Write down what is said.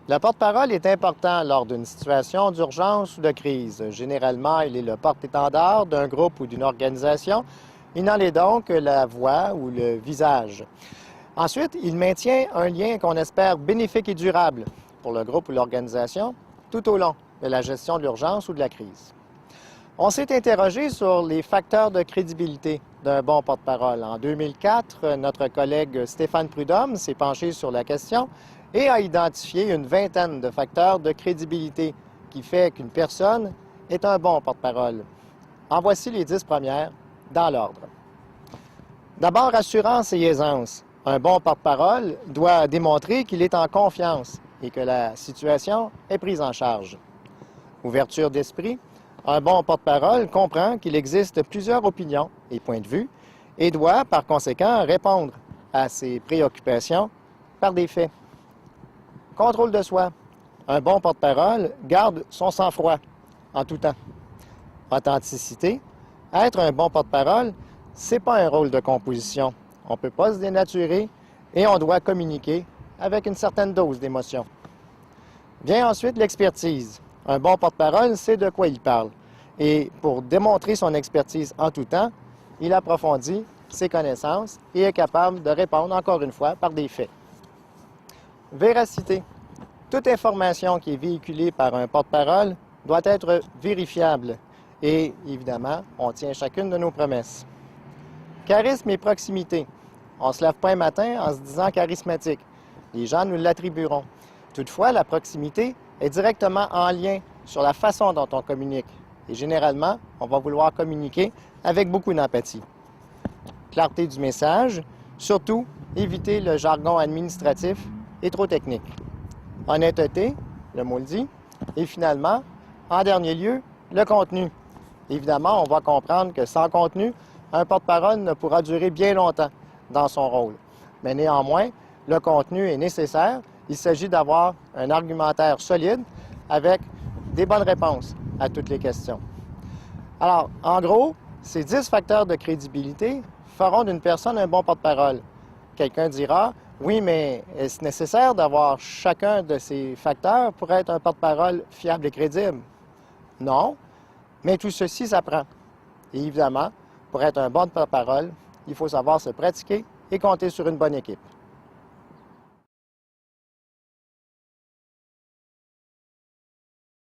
Le porte-parole est important lors d'une situation d'urgence ou de crise. Généralement, il est le porte-étendard d'un groupe ou d'une organisation. Il n'en est donc la voix ou le visage. Ensuite, il maintient un lien qu'on espère bénéfique et durable pour le groupe ou l'organisation tout au long de la gestion de l'urgence ou de la crise. On s'est interrogé sur les facteurs de crédibilité d'un bon porte-parole. En 2004, notre collègue Stéphane Prudhomme s'est penché sur la question et a identifié une vingtaine de facteurs de crédibilité qui fait qu'une personne est un bon porte-parole. En voici les 10 premières dans l'ordre. D'abord, assurance et aisance. Un bon porte-parole doit démontrer qu'il est en confiance et que la situation est prise en charge. Ouverture d'esprit. Un bon porte-parole comprend qu'il existe plusieurs opinions et points de vue et doit, par conséquent, répondre à ces préoccupations par des faits. Contrôle de soi. Un bon porte-parole garde son sang-froid en tout temps. Authenticité. Être un bon porte-parole, c'est pas un rôle de composition. On ne peut pas se dénaturer et on doit communiquer avec une certaine dose d'émotion. Vient ensuite l'expertise. Un bon porte-parole sait de quoi il parle. Et pour démontrer son expertise en tout temps, il approfondit ses connaissances et est capable de répondre, encore une fois, par des faits. Véracité. Toute information qui est véhiculée par un porte-parole doit être vérifiable. Et, évidemment, on tient chacune de nos promesses. Charisme et proximité. On ne se lève pas un matin en se disant charismatique. Les gens nous l'attribueront. Toutefois, la proximité est directement en lien sur la façon dont on communique. Et généralement, on va vouloir communiquer avec beaucoup d'empathie. Clarté du message, surtout éviter le jargon administratif et trop technique. Honnêteté, le mot le dit. Et finalement, en dernier lieu, le contenu. Évidemment, on va comprendre que sans contenu, un porte-parole ne pourra durer bien longtemps dans son rôle. Mais néanmoins, le contenu est nécessaire. Il s'agit d'avoir un argumentaire solide avec des bonnes réponses à toutes les questions. Alors, en gros, ces 10 facteurs de crédibilité feront d'une personne un bon porte-parole. Quelqu'un dira, oui, mais est-ce nécessaire d'avoir chacun de ces facteurs pour être un porte-parole fiable et crédible? Non, mais tout ceci s'apprend. Et évidemment, pour être un bon porte-parole, il faut savoir se pratiquer et compter sur une bonne équipe.